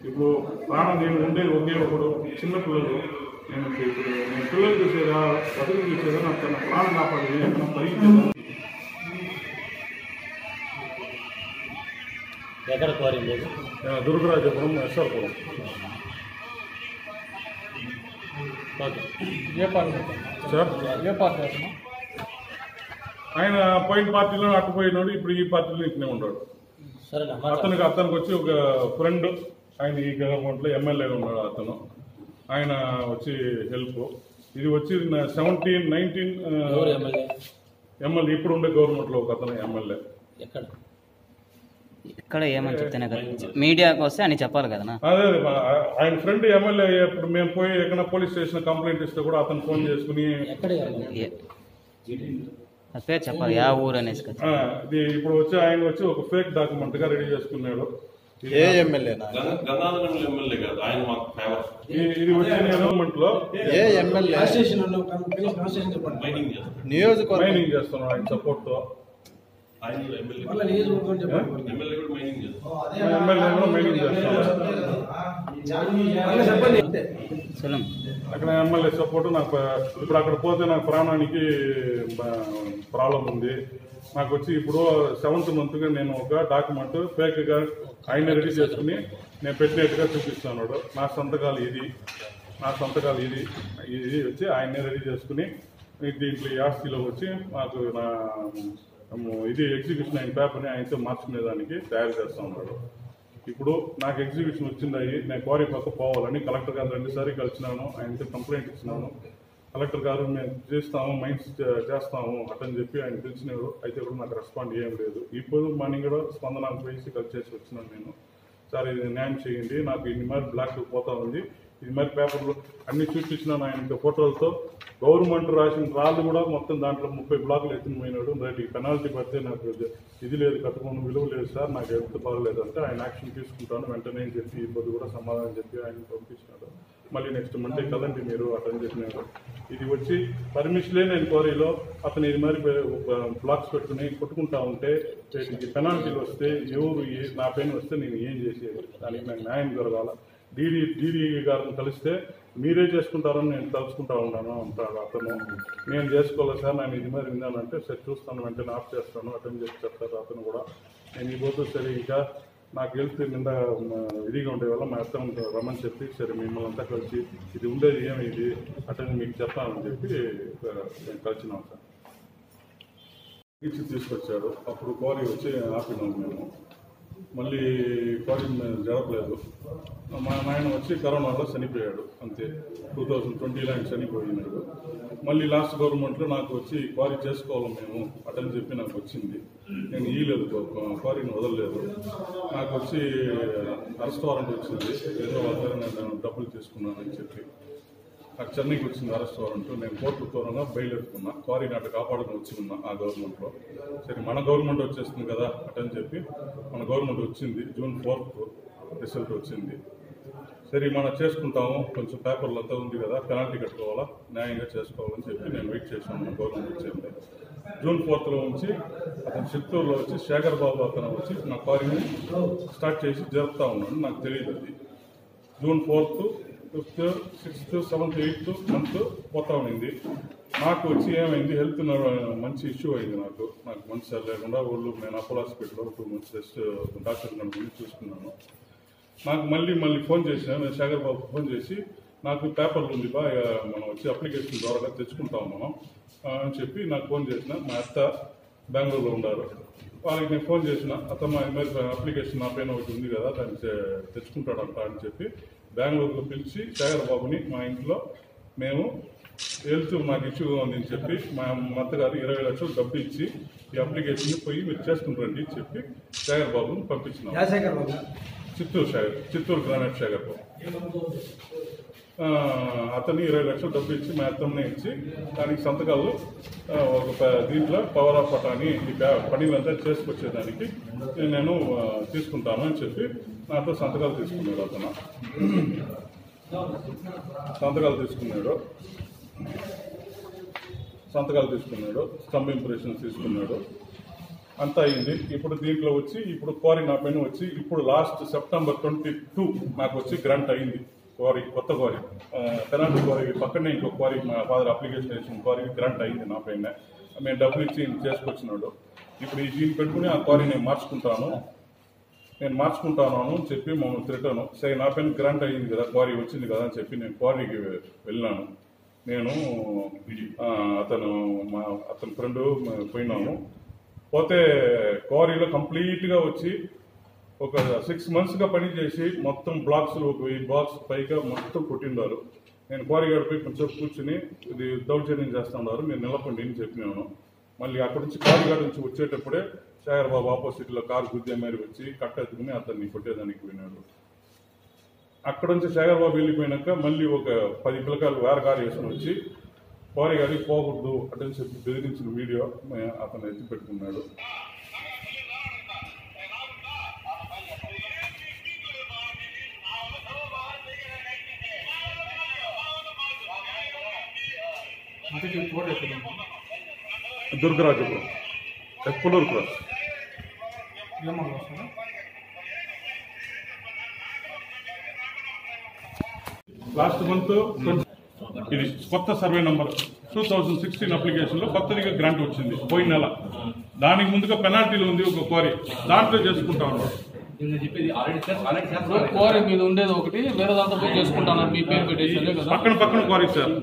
ఇప్పుడు ప్రాణం నేను ఉండేది ఒకే ఒకడు చిన్న పిల్లలు. నేను పిల్లలు చూసేదా బతుకు చూసేదా నాకు తన ప్రాణం కాపాడేది ఎక్కడ పరిగెత్తేదా. ఎక్కడ కోరింది? దుర్గరాజపురం ఎస్ఆర్పురం. ఏ పార్టీ సార్? ఏ పార్టీ? ఆయన పోయిన పార్టీలో అట్టుపోయినాడు, ఇప్పుడు ఈ పార్టీలో ఇట్నే ఉన్నాడు. అతనికి వచ్చి ఒక ఫ్రెండ్ ఆయన ఈ గవర్నమెంట్లో ఎమ్మెల్యేగా ఉన్నాడు. అతను ఆయన వచ్చి హెల్ప్. ఇది వచ్చి 17, 19 ఎమ్మెల్యే ఇప్పుడు ఉండే గవర్నమెంట్లో ఒక అతను ఎమ్మెల్యే. ఇక్కడ ఏమని చెప్తేనే కదా మీడియాకి వస్తే అని చెప్పాలి కదా. అదే ఆయన ఫ్రెండ్ ఎమ్మెల్యే అయ్యేప్పుడు మేము పోయి ఎక్కడ పోలీస్ స్టేషన్ కంప్లైంట్ ఇస్తే కూడా అతను ఫోన్ చేసుకుని పేరు చెప్పాలి యా ఊరు అనేసి. ఇప్పుడు వచ్చి ఆయన వచ్చి ఒక ఫేక్ డాక్యుమెంట్ గా రెడీ చేసుకున్నాడు. ఏ ఎమ్మెల్యే? ఇది వచ్చి గవర్నమెంట్ లో ఏ ఎమ్మెల్యే నియోజకవర్గం మైనింగ్ చేస్తున్నాడు ఆయన సపోర్ట్ తో. ఎమ్మెల్యే మైనింగ్ చేస్తున్నాడు. అక్కడ ఎమ్మెల్యే సపోర్ట్ నాకు. ఇప్పుడు అక్కడ పోతే నాకు ప్రాణానికి ప్రాబ్లం ఉంది. నాకు వచ్చి ఇప్పుడు 7th మంత్గా నేను ఒక డాక్యుమెంట్ ఫేక్గా ఆయన రెడీ చేసుకుని నేను పెట్టినట్టుగా చూపిస్తున్నాడు. నా సంతకాలు ఇది వచ్చి ఆయనే రెడీ చేసుకుని దీంట్లో ఆస్తిలో వచ్చి నాకు నా ఇది ఎగ్జిక్యూషన్ అయిన పేపర్ని ఆయనతో మార్చుకునేదానికి తయారు చేస్తూ ఉన్నాడు. ఇప్పుడు నాకు ఎగ్జిక్యూషన్ వచ్చింది, నేను క్వారీ పక్క పోవాలని కలెక్టర్ గారు 2 సార్లు కలిసినాను. ఆయనతో కంప్లైంట్ ఇచ్చినాను. కలెక్టర్ గారు మేము చేస్తాము మైన్స్ చేస్తాము అటని చెప్పి ఆయన పిలిచినాడు. అయితే కూడా నాకు రెస్పాండ్ ఏం లేదు. ఇప్పుడు మార్నింగ్ కూడా స్పందనకు పోయి కలిసి వచ్చినాను నేను. సార్ ఇది న్యాయం చేయండి, నాకు ఇన్ని మరి బ్లాక్ పోతా ఉంది, ఇది మరి పేపర్లు అన్ని చూపించినాను ఆయన ఫోటోలతో. గవర్నమెంట్ రాసిన రాళ్ళు కూడా మొత్తం దాంట్లో 30 బ్లాకులు ఎత్తుకుపోయినాడు. రైట్ పెనాల్టీ పడితే నాకు ఇది లేదు, కట్టుకుని విలువ లేదు సార్, నాకు హెల్త్ బాగలేదు అంటే ఆయన యాక్షన్ తీసుకుంటాను వెంటనే అని చెప్పి ఇబ్బంది కూడా సమాధానం చెప్పి ఆయన పంపించినాడు. మళ్ళీ నెక్స్ట్ మండే కదండి మీరు అటని చెప్పినాడు. ఇది వచ్చి పర్మిషన్లే నేను క్వారీలో అతను ఇది మరి బ్లాక్స్ పెట్టుకుని కొట్టుకుంటా ఉంటే పెనాల్టీలు వస్తే ఎవరు నా పైన వస్తే నేను ఏం చేసేది? దానికి నాకు న్యాయం జరగాల. డీడీ గారిని కలిస్తే మీరే చేసుకుంటారని నేను తలుచుకుంటా ఉన్నాను అంటాడు అతను. నేను చేసుకోవాలి సార్, నేను ఇది మరి విన్నానంటే సరే చూస్తాను వెంటనే ఆఫ్ చేస్తాను అటెండ్ చేసి చెప్తారు అతను కూడా. నేను ఈ పోతూ సరే ఇంకా నాకు హెల్త్ నిండా ఇదిగా ఉండే వల్ల మా అర్థం రమ్మని చెప్పి సరే మిమ్మల్ని అంతా కలిసి ఇది ఉండేది ఏమి ఇది అటెండ్ మీకు చెప్తానని చెప్పి నేను కలిసినాం సార్. ఇచ్చి తీసుకొచ్చాడు. అప్పుడు క్వారీ వచ్చి ఆపినాము మేము. మళ్ళీ క్వారీ జరపలేదు. మా నాయన వచ్చి కరోనాలో చనిపోయాడు అంతే. 2020లో ఆయన చనిపోయినాడు. మళ్ళీ లాస్ట్ గవర్నమెంట్లో నాకు వచ్చి క్వారీ చేసుకోవాలి మేము అటని చెప్పి నాకు వచ్చింది. నేను ఇయ్యలేదు, క్వారీని వదలలేదు. నాకు వచ్చి అరెస్ట్ వారెంట్ వచ్చింది. ఏదో వల్ల నేను డబ్బులు తీసుకున్నానని చెప్పి నాకు చెన్నైకి వచ్చింది అరెస్ట్ వారెంట్. నేను కోర్టు దూరంగా బయలుదేరుకున్నా. క్వారీ నాటి కాపాడుకుని వచ్చి ఉన్నా ఆ గవర్నమెంట్లో. సరే మన గవర్నమెంట్ వచ్చేస్తుంది కదా అటని చెప్పి మన గవర్నమెంట్ వచ్చింది. June 4th రిజల్ట్ వచ్చింది. సరే మనం చేసుకుంటాము, కొంచెం పేపర్లు అంతా ఉంది కదా, పెనాల్టీ కట్టుకోవాలా, న్యాయంగా చేసుకోవాలని చెప్పి నేను వెయిట్ చేశాను. మన గవర్నమెంట్ వచ్చింది. June 4th ఉంచి అతను చిత్తూరులో వచ్చి శేఖర్ బాబు అతను వచ్చి నా క్వారీని స్టార్ట్ చేసి జరుపుతా ఉన్నాడు. నాకు తెలియదు అది. June 4th, 5th, 6th, 7th, 8th month పోతా ఉండింది. నాకు వచ్చి ఏమైంది, హెల్త్ మంచి ఇష్యూ అయింది. నాకు మంచి సార్ లేకుండా ఊళ్ళో నేను అపోలో హాస్పిటల్లో 2 months రెస్ట్ డాక్టర్ కనుక్కొని చూసుకున్నాను. నాకు మళ్ళీ ఫోన్ చేసినా నేను శేఖర్ బాబు ఫోన్ చేసి నాకు పేపర్లు ఉంది బా మనం వచ్చి అప్లికేషన్ ద్వారా తెచ్చుకుంటాం మనం అని చెప్పి నాకు ఫోన్ చేసిన. మా అత్త బెంగళూరులో ఉన్నారు. వాళ్ళకి నేను ఫోన్ చేసిన అతను మరి అప్లికేషన్ నా పైన ఒకటి ఉంది కదా దాన్ని తెచ్చుకుంటాడంట అని చెప్పి బెంగళూరులో పిలిచి శేఖర్ బాబుని మా ఇంట్లో మేము హెల్త్ నాకు ఇష్యూగా ఉందని చెప్పి మా అత్తగారు 20 లక్షలు డబ్బు ఇచ్చి ఈ అప్లికేషన్ పోయి మీరు చేసుకుంటారండి చెప్పి శేఖర్ బాబుని పంపించినాం. చిత్తూరు గ్రానైట్ శేఖర్ బాబు అతన్ని 20 లక్షలు డబ్బు ఇచ్చి మా అత్తమ్మనే ఇచ్చి దానికి సంతకాలు ఒక దీంట్లో పవర్ ఆఫ్ అటాని ఈ పనులంతా చేసుకొచ్చేదానికి నేను తీసుకుంటాను అని చెప్పి నాతో సంతకాలు తీసుకున్నాడు. అతను సంతకాలు తీసుకున్నాడు, స్టంప్ ఇంప్రెషన్స్ తీసుకున్నాడు. అంతా అయింది. ఇప్పుడు దీంట్లో వచ్చి ఇప్పుడు క్వారీ నా పైన వచ్చి ఇప్పుడు లాస్ట్ September 22 నాకు వచ్చి గ్రాంట్ అయింది క్వారీ, కొత్త క్వారీ పెనాల్టీ క్వారీ పక్కనే ఇంకో క్వారీ మా ఫాదర్ అప్లికేషన్ వేసిన క్వారీ గ్రాంట్ అయింది నా పైన. మేము డబ్బులు ఇచ్చి చేసుకొచ్చినాడు. ఇప్పుడు ఈ దీన్ని పెట్టుకుని ఆ క్వారీ నేను మార్చుకుంటాను అని చెప్పి మమ్మల్ని తిట్టాను. సరే నా పైన గ్రాంట్ అయ్యింది కదా, క్వారీ వచ్చింది కదా అని చెప్పి నేను క్వారీకి వెళ్ళినాను. నేను అతని ఫ్రెండ్ పోయినాము. పోతే క్వారీలో కంప్లీట్గా వచ్చి ఒక 6 monthsగా పని చేసి మొత్తం బ్లాక్స్ ఒక 1000 blocks పైగా మొత్తం కొట్టిండారు. నేను క్వారీ గడిపి కొంచెం కూర్చుని ఇది దౌర్జన్యం చేస్తున్నారు, మీరు నిలబడి అని చెప్పినాను. మళ్ళీ అక్కడి నుంచి క్వారీ గార్డ్ నుంచి వచ్చేటప్పుడే శేఖర్ బాబు ఆపోజిట్లో కారు గుద్దే మేర వచ్చి కట్టెత్తుకుని అతన్ని కొట్టేదానికి పోయినాడు. అక్కడ నుంచి శేఖర్ బాబు వెళ్ళిపోయినాక మళ్ళీ ఒక 10 పిల్లకాయలు వేరే కారు వేసుకుని వచ్చి క్వారీ గారికి పోకూడదు అంటే చెప్పి బెదిరించిన వీడియో అతను ఎత్తి పెట్టుకున్నాడు. దుర్గరాజపురం ఎప్పులూరు క్రాస్. లాస్ట్ మంత్ ఇది కొత్త సర్వే నంబర్ 2016 అప్లికేషన్లో కొత్తదిగా గ్రాంట్ వచ్చింది పోయిన నెల. దానికి ముందుగా పెనాల్టీలు ఉంది ఒక క్వారీ, దాంట్లో చేసుకుంటా ఉన్నాడు. క్వారీ మీద ఉండేది ఒకటి, వేరే దాంట్లో పోయి చేసుకుంటాను మీ పేరు పెట్టేసి కదా. పక్కన క్వారీ సార్,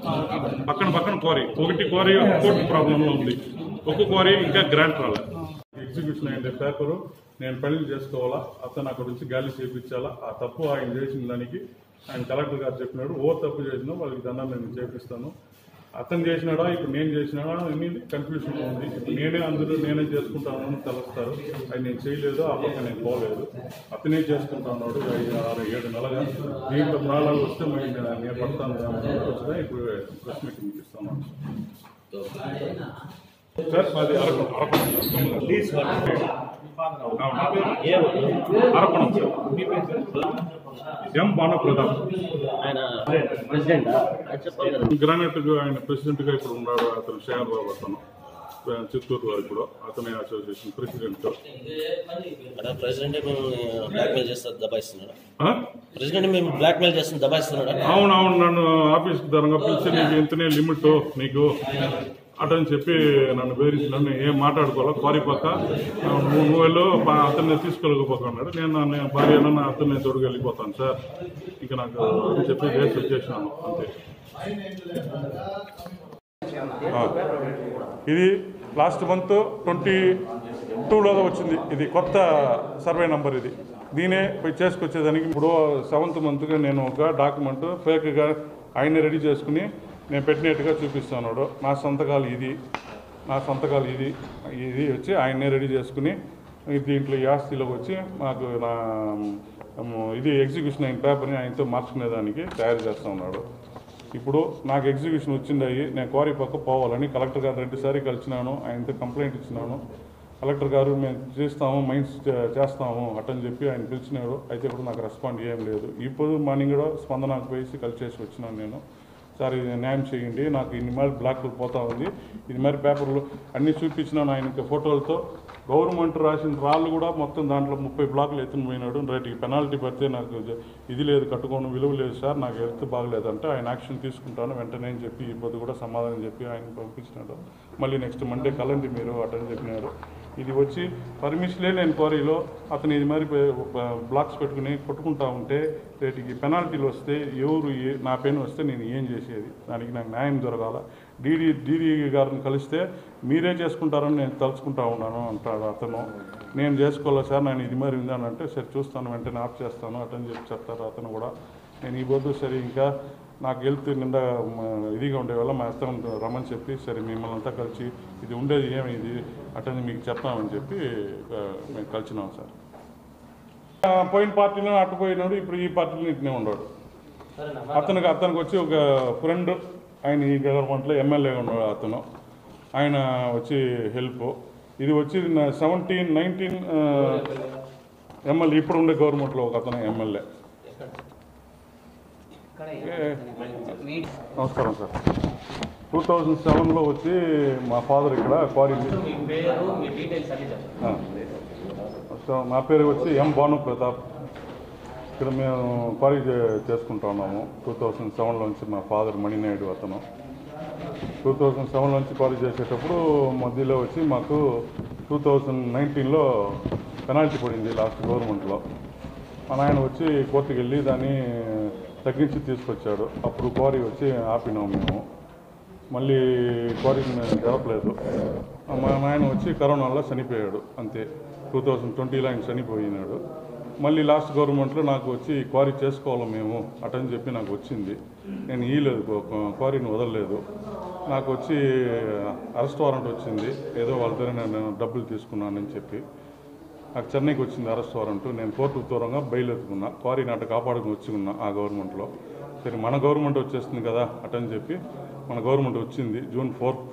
పక్కన క్వారీ. ఒకటి క్వారీ కోర్టు ప్రాబ్లంలో ఉంది, ఒక క్వారీ ఇంకా గ్రాంట్ రాలేదు. ఎగ్జిక్యూషన్ అయ్యే పేపరు నేను పెళ్లి చేసుకోవాలా, అతను అక్కడ నుంచి గాలి చేయించాలా. ఆ తప్పు ఆయన చేసిన దానికి ఆయన కలెక్టర్ గారు చెప్పినాడు, తప్పు చేసినా వాళ్ళకి దండాన్ని నేను చేపిస్తాను. అతను చేసినాడా ఇప్పుడు నేను చేసినాడా అనేది కన్ఫ్యూషన్ ఉంది. ఇప్పుడు నేనే చేసుకుంటాను అని తెలుస్తారు. అది నేను చేయలేదు, ఆ పక్క నేను పోలేదు, అతనే చేసుకుంటున్నాడు 5-6-7 నెలలుగా. దీంట్లో ప్రాణాలు వస్తే నేను పడతాను వచ్చినా ఇప్పుడు ప్రెస్ మీటింగ్ ఇస్తాను సార్. మాది ఎం బాణప్రతాప్ గ్రానైట్ ఆయన ప్రెసిడెంట్ గా ఇప్పుడు ఉన్నాడు. అతను శేఖర్ బాబు, అతను చిత్తూరు వారు ఇప్పుడు అతనే అసోసియేషన్ ప్రెసిడెంట్. అవునవును, నన్ను ఆఫీస్ ధరంగా పిలిచి నీకు ఇంతనే లిమిట్ నీకు అటని చెప్పి నన్ను బెదిరించి నన్ను ఏం మాట్లాడుకోవాలో క్వారీ పక్క నువ్వు వెళ్ళు అతన్ని తీసుకెళ్ళకపోతున్నాడు. నేను భార్య అతన్ని తోడుకు వెళ్ళిపోతాను సార్, ఇంకా నాకు అని చెప్పి చేసి వచ్చేసినాను అంతే. ఇది లాస్ట్ మంత్ 22లో వచ్చింది. ఇది కొత్త సర్వే నంబర్. ఇది దీనే పోయి చేసుకొచ్చేదానికి ఇప్పుడు 7th monthగా నేను ఒక డాక్యుమెంట్ ఫేక్గా ఆయన్ని రెడీ చేసుకుని నేను పెట్టినట్టుగా చూపిస్తున్నాడు. నా సంతకాలు ఇది వచ్చి ఆయన్నే రెడీ చేసుకుని దీంట్లో ఈ ఆస్తిలోకి వచ్చి మాకు నా ఇది ఎగ్జిక్యూషన్ అయిన పేపర్ని ఆయనతో మార్చుకునేదానికి తయారు చేస్తూ ఉన్నాడు. ఇప్పుడు నాకు ఎగ్జిక్యూషన్ వచ్చింది, నేను క్వారీ పక్క పోవాలని కలెక్టర్ గారు 2 సార్లు కలిసినాను. ఆయనతో కంప్లైంట్ ఇచ్చినాను. కలెక్టర్ గారు మేము చేస్తాము అటని చెప్పి ఆయన పిలిచినాడు. అయితే ఇప్పుడు నాకు రెస్పాండ్ ఏం లేదు. ఇప్పుడు మార్నింగ్ కూడా స్పందనకు పోయి కలిసేసి వచ్చినాను నేను. సార్ ఇది న్యాయం చేయండి, నాకు ఇన్ని మరి బ్లాక్లు పోతా ఉంది, ఇది మరి పేపర్లు అన్నీ చూపించినాను ఆయనకి ఫోటోలతో. గవర్నమెంట్ రాసిన రాళ్ళు కూడా మొత్తం దాంట్లో 30 బ్లాక్లు ఎత్తుని పోయినాడు. రేటుకి పెనాల్టీ పడితే నాకు ఇది లేదు, కట్టుకోవడం విలువ లేదు సార్, నాకు హెల్త్ బాగలేదంటే ఆయన యాక్షన్ తీసుకుంటాను వెంటనే అని చెప్పి ఈ పొద్దు కూడా సమాధానం చెప్పి ఆయన పంపించినాడు. మళ్ళీ నెక్స్ట్ మండే కలండి మీరు అటని చెప్పినారు. ఇది వచ్చి పర్మిషన్లే నేను క్వారీలో అతను ఇది మరి బ్లాక్స్ పెట్టుకుని కొట్టుకుంటా ఉంటే రేటుకి పెనాల్టీలు వస్తే నా పైన వస్తే నేను ఏం చేసేది? దానికి నాకు న్యాయం జరగాల. డీడీ గారిని కలిస్తే మీరే చేసుకుంటారని నేను తలుచుకుంటా ఉన్నాను అంటాడు అతను. నేను చేసుకోవాలా సార్, నేను ఇది మరి ఉందని అంటే సరే చూస్తాను వెంటనే ఆఫ్ చేస్తాను అటని చెప్పి చెప్తారు అతను కూడా. నేను ఈ పొద్దు సరే ఇంకా నాకు హెల్త్ నిండా ఇదిగా ఉండేవాళ్ళ మా అత్తను రమ్మని చెప్పి సరే మిమ్మల్ని అంతా కలిసి ఇది ఉండేది ఏమి ఇది అటని మీకు చెప్తామని చెప్పి మేము కలిసినాం సార్. పోయిన పార్టీలో అట్టుపోయినాడు, ఇప్పుడు ఈ పార్టీలో ఇట్నే ఉన్నాడు. అతనికి వచ్చి ఒక ఫ్రెండ్ ఆయన ఈ గవర్నమెంట్లో ఎమ్మెల్యేగా ఉన్నాడు అతను, ఆయన వచ్చి హెల్ప్. ఇది వచ్చి 17-19 ఎమ్మెల్యే ఇప్పుడు ఉండే గవర్నమెంట్లో ఒక అతను ఎమ్మెల్యే. నమస్కారం సార్. 2007లో వచ్చి మా ఫాదర్ ఇక్కడ క్వారీ నా పేరు వచ్చి ఎం భాను ప్రతాప్. ఇక్కడ మేము క్వారీ చేసుకుంటా ఉన్నాము 2007లో నుంచి. మా ఫాదర్ మణినాయుడు అతను 2007 నుంచి క్వారీ చేసేటప్పుడు మధ్యలో వచ్చి మాకు 2019లో పెనాల్టీ పడింది లాస్ట్ గవర్నమెంట్లో. మా నాయన వచ్చి కోర్టుకి వెళ్ళి దాన్ని తగ్గించి తీసుకొచ్చాడు. అప్పుడు క్వారీ వచ్చి ఆపినాము మేము. మళ్ళీ క్వారీని జరపలేదు. మా నాయన వచ్చి కరోనాలో చనిపోయాడు అంతే. 2020లో ఆయన చనిపోయినాడు. మళ్ళీ లాస్ట్ గవర్నమెంట్లో నాకు వచ్చి క్వారీ చేసుకోవాలి మేము అటని చెప్పి నాకు వచ్చింది. నేను ఇయ్యలేదు, క్వారీని వదలలేదు. నాకు వచ్చి అరెస్ట్ వారెంట్ వచ్చింది. ఏదో వాళ్ళ దగ్గర నేను డబ్బులు తీసుకున్నానని చెప్పి నాకు చెన్నైకి వచ్చింది అరెస్ట్ వారెంట్. నేను కోర్టుకు దూరంగా బెయిల్ ఎత్తుకున్నా. క్వారీ నాట కాపాడుకుని వచ్చుకున్నా ఆ గవర్నమెంట్లో. సరే మన గవర్నమెంట్ వచ్చేస్తుంది కదా అటని చెప్పి మన గవర్నమెంట్ వచ్చింది. June 4th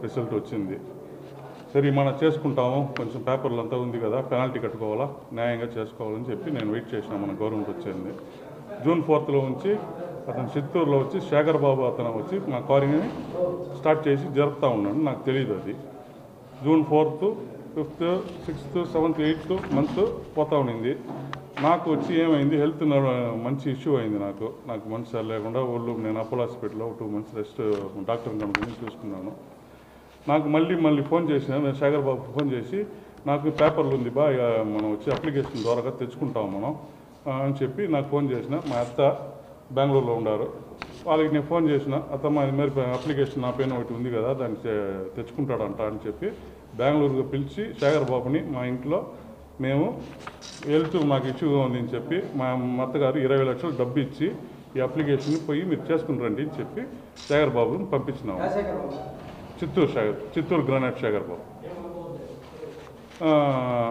రిజల్ట్ వచ్చింది. సరే మనం చేసుకుంటాము, కొంచెం పేపర్లు అంతా ఉంది కదా, పెనాల్టీ కట్టుకోవాలా, న్యాయంగా చేసుకోవాలని చెప్పి నేను వెయిట్ చేసిన మన గవర్నమెంట్ వచ్చింది. June 4th నుంచి అతను చిత్తూరులో వచ్చి శేఖర్ బాబు అతను వచ్చి మా క్వారీని స్టార్ట్ చేసి జరుపుతూ ఉన్నాడు. నాకు తెలియదు అది. June 4th, 5th, 6th, 7th, 8th month పోతా ఉండింది. నాకు వచ్చి ఏమైంది, హెల్త్ మంచి ఇష్యూ అయింది. నాకు మనసు లేకుండా వాళ్ళు నేను అపోలో హాస్పిటల్లో 2 months రెస్ట్ డాక్టర్ని కనుక్కొని చూసుకున్నాను. నాకు మళ్ళీ ఫోన్ చేసిన నేను శేఖర్ బాబు ఫోన్ చేసి నాకు పేపర్లు ఉంది బా, మనం వచ్చి అప్లికేషన్ ద్వారా తెచ్చుకుంటాం మనం అని చెప్పి నాకు ఫోన్ చేసిన. మా అత్త బెంగళూరులో ఉన్నారు. వాళ్ళకి నేను ఫోన్ చేసిన, అత్తమ్మ ఇది అప్లికేషన్ నా పైన ఒకటి ఉంది కదా, దాన్ని తెచ్చుకుంటాడంట అని చెప్పి బెంగళూరుకు పిలిచి శేఖర్ బాబుని మా ఇంట్లో మేము వెళ్తూ మాకు ఇష్యూగా ఉంది అని చెప్పి మా అత్తగారు 20 లక్షలు డబ్బు ఇచ్చి ఈ అప్లికేషన్ పోయి మీరు చేసుకుని రండి అని చెప్పి శేఖర్ బాబుని పంపించినాము. చిత్తూరు గ్రానైట్ శేఖర్ బాబు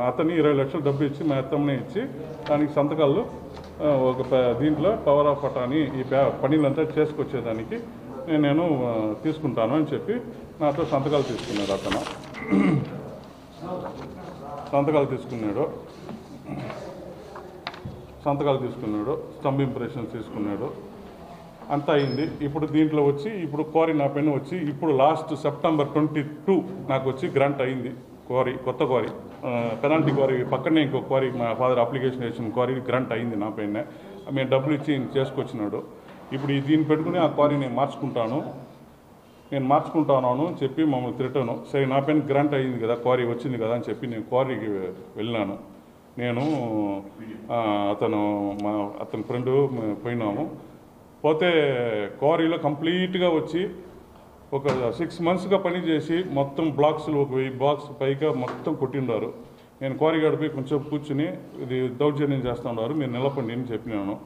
అతన్ని 20 లక్షలు డబ్బు ఇచ్చి మా అత్తమ్మనే ఇచ్చి దానికి సంతకాలు దీంట్లో పవర్ ఆఫ్ అటాని ఈ పనులంతా చేసుకొచ్చేదానికి నేను తీసుకుంటాను అని చెప్పి నాతో సంతకాలు తీసుకున్నాడు. అతను సంతకాలు తీసుకున్నాడు, స్టంప్ ఇంప్రెషన్స్ తీసుకున్నాడు, అంతా అయింది. ఇప్పుడు దీంట్లో వచ్చి ఇప్పుడు క్వారీ నా పైన వచ్చి ఇప్పుడు లాస్ట్ September 22 నాకు వచ్చి గ్రాంట్ అయింది. క్వారీ కొత్త క్వారీ పెనాల్టీ క్వారీ పక్కనే ఇంకో క్వారీ మా ఫాదర్ అప్లికేషన్ వేసిన క్వారీ గ్రాంట్ అయింది నా పైన. మేము డబ్బులు ఇచ్చి చేసుకొచ్చినాడు. ఇప్పుడు దీన్ని పెట్టుకుని ఆ క్వారీ నేను మార్చుకుంటాను అని చెప్పి మమ్మల్ని తిరటాను. సరే నా పైన గ్రాంట్ అయ్యింది కదా, క్వారీ వచ్చింది కదా అని చెప్పి నేను క్వారీకి వెళ్ళినాను. నేను అతని ఫ్రెండ్ పోయినాము. పోతే క్వారీలో కంప్లీట్గా వచ్చి ఒక 6 monthsగా పనిచేసి మొత్తం బ్లాక్స్లు ఒక 1000 blocks పైగా మొత్తం కొట్టిండారు. నేను క్వారీ గడిపి కొంచెం కూర్చుని ఇది దౌర్జన్యం చేస్తూ ఉన్నారు, మీరు నిలపండి అని చెప్పినాను.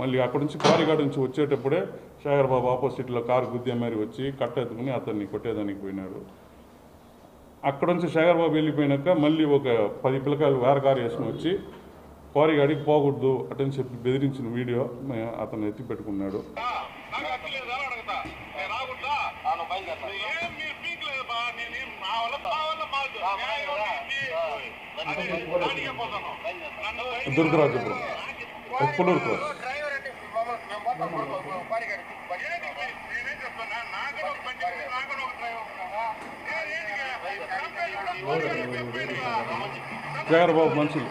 మళ్ళీ అక్కడి నుంచి క్వారీగాడ్ నుంచి వచ్చేటప్పుడే శేఖర్ బాబు ఆపోజిట్లో కారు గుద్దే మరి వచ్చి కట్ట ఎత్తుకుని అతన్ని కొట్టేదానికి పోయినాడు. అక్కడ నుంచి శేఖర్ బాబు వెళ్ళిపోయినాక మళ్ళీ ఒక 10 పిల్లకాయలు వేరే కారు వేసుకుని వచ్చి క్వారీగాడికి పోకూడదు అటని చెప్పి బెదిరించిన వీడియో అతను ఎత్తి పెట్టుకున్నాడు. దుర్గరాజపురం పుల్లూరు క్రాస్. శేఖర్ బాబు మనుషులు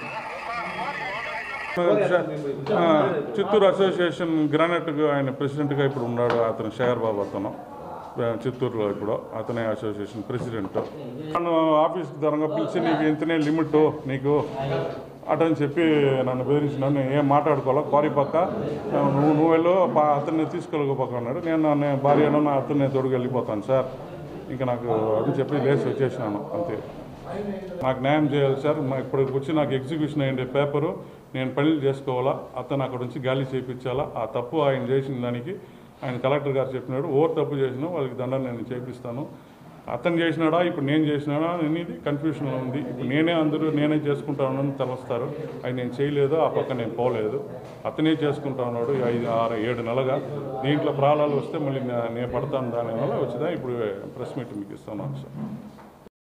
చిత్తూరు అసోసియేషన్ గ్రానైట్ ఆయన ప్రెసిడెంట్గా ఇప్పుడు ఉన్నాడు. అతను శేఖర్ బాబు అతను చిత్తూరులో ఇప్పుడు అతనే అసోసియేషన్ ప్రెసిడెంట్. నన్ను ఆఫీస్కి దూరంగా పిలిచి నీకు ఇంతనే లిమిట్ నీకు అటని చెప్పి నన్ను బెదిరించినాను. నేను ఏం మాట్లాడుకోవాలో క్వారీ పక్క నువ్వు వెళ్ళు అతన్ని తీసుకెళ్ళకపోక అన్నాడు. నేను భార్యను నా అతన్ని తోడుకు వెళ్ళిపోతాను సార్ ఇంకా నాకు అని చెప్పి లేచి వచ్చేసినాను. అంతే. నాకు న్యాయం చేయాలి సార్. ఇప్పటికి వచ్చి నాకు ఎగ్జిక్యూషన్ అయ్యే పేపరు నేను పనులు చేసుకోవాలా, అతను అక్కడ నుంచి గాలి చేయించాలా. ఆ తప్పు ఆయన చేసిన దానికి ఆయన కలెక్టర్ గారు చెప్పినాడు, ఓవర్ తప్పు చేసినా వాళ్ళకి దండన నేను చేపిస్తాను. అతను చేసినాడా ఇప్పుడు నేను చేసినాడా అనేది కన్ఫ్యూషన్లో ఉంది. ఇప్పుడు నేనే చేసుకుంటానని తలస్తారు. అది నేను చేయలేదు, ఆ పక్క నేను పోలేదు, అతనే చేసుకుంటా ఉన్నాడు 5, 6, 7 నెలలుగా. దీంట్లో ప్రాణాలు వస్తే మళ్ళీ నేను పడతాను దానివల్ల వచ్చిందా ఇప్పుడు ప్రెస్ మీట్ మీకు ఇస్తున్నాను సార్.